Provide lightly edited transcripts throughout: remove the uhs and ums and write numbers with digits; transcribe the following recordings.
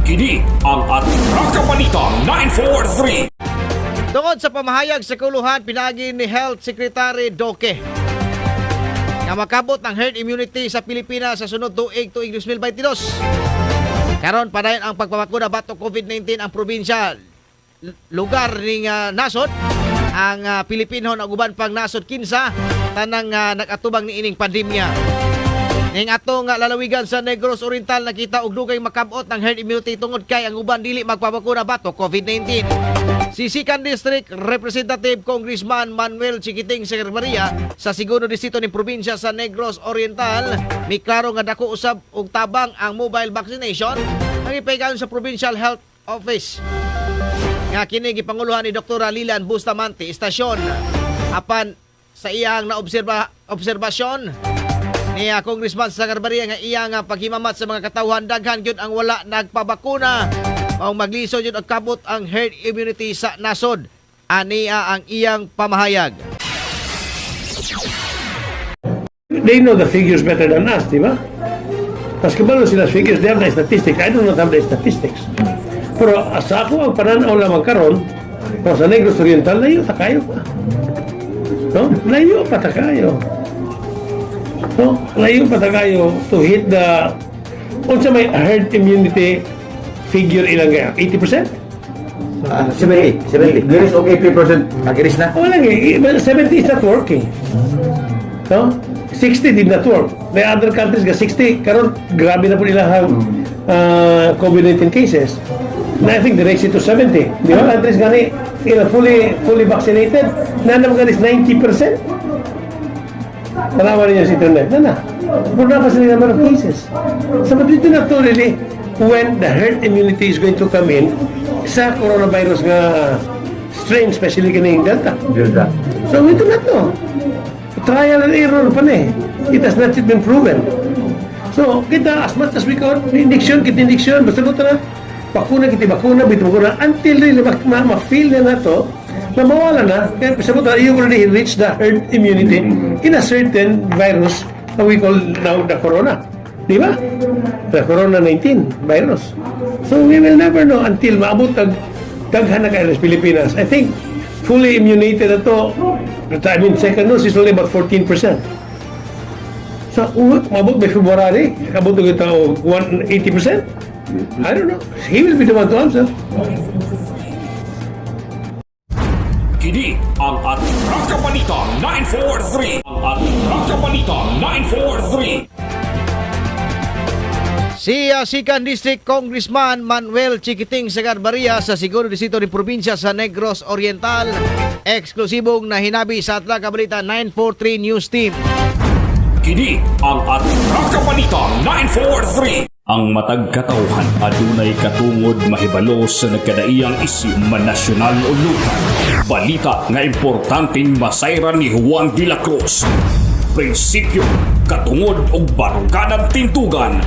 Kini ang Atraka Balita 943. Tungod sa pamahayag sa kuluhan, pinagi ni Health Secretary Doke na makabot ng herd immunity sa Pilipinas sa sunod tuig 2022. Karon padayon ang pagpapakuna batok COVID-19 ang probinsya lugar ning nasod ang Pilipino na uban pang nasod kinsa tanang nagatubang ni ining pandemya. Ning atong lalawigan sa Negros Oriental nakita og dugay makabot ng herd immunity tungod kay ang uban dili magpapakuna batok COVID-19. Si Sikan District Representative Congressman Manuel Chiquiting Segarbaria sa Segundo Distrito ni probinsya sa Negros Oriental mi klaro nga dako usab og tabang ang mobile vaccination ang ipaygayon sa Provincial Health Office. Nga kini gipanguluhan ni Dr. Lilan Bustamante istasyon apan sa iyang obserbasyon ni Congressman Segarbaria nga iyang paghimamat sa mga katawhan daghan gyud ang wala nagpabakuna mao magliso jud og kabot ang herd immunity sa nasod ania ang iyang pamahayag. They know the figures better than us, di ba? Mas kabalo sila figures, they have the statistics. I do not have the statistics. Pero sa ako ang pananaw lamang karon, sa Negros Oriental, layo ta kayo pa. No? Layo pa ta kayo. No? Layo pa ta kayo to hit the unsa may herd immunity figure ilang kaya? 80%? 70. There is okay 3%. Agiris na. Wala nga. 70 is not working. No? 60 did not work. The other countries ga 60. Karon grabe na po nila ang COVID-19 cases. And I think the ratio to 70. Di ba? Countries gani fully vaccinated. Na naman gani is 90%. Tanawa niyo si internet. Na. Pero na pa sila number of cases. So but dito na to really when the herd immunity is going to come in sa coronavirus nga strain, especially kining Delta. So ito na to. Trial and error pa na eh. It has not yet been proven. So kita as much as we can, indiction, basta luto na, bakuna, bito bakuna, until really ma-feel na to, na mawala na, kaya sabi ko, you already reached the herd immunity in a certain virus that we call now the corona. Di ba? The corona-19 virus. So we will never know until maabot ang daghan na kayo sa Pilipinas. I think fully immunized na to, I mean, second dose is only about 14%. So, maabot by February, abot ng ito 180%? I don't know. He will be the one to answer. Kini ang Atraka Balita 943. Ang Atraka Balita 943. Si Sikan District Congressman Manuel Chiquiting Segarbaria sa Segundo Distrito ni probinsya sa Negros Oriental, eksklusibong nahinabi sa Atraka Balita 943 News Team. Kini ang Atraka Balita 943. Ang matag katawhan adunay katungod mahibalo sa nagkadaiyang isyu man nasyonal o lokal. Balita nga importanteng masayran ni Juan de la Cruz. Prinsipyo, katungod og baruganang tintugan.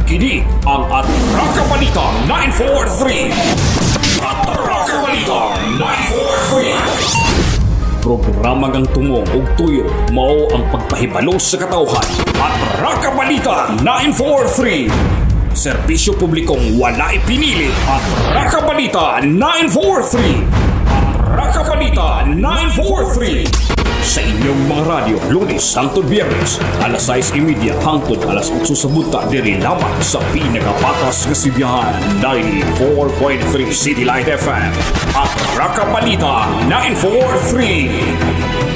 Kini ang Atraka Balita 943. Atraka Balita 943. Programa ngang tungong og tuyo mao ang pagpahibalo sa katawhan. Atraka Balita 943. Serbisyo publikong wala ipinili. Atraka Balita 943. Atraka Balita 943. Sa inyong mga radyo, Lunes hangtod Biyernes, alas 6:30 hangtod alas 8 sa buta diri lamang sa pinakapatas nga sibiyahan 94.3 City Light FM at Atraka Balita 943.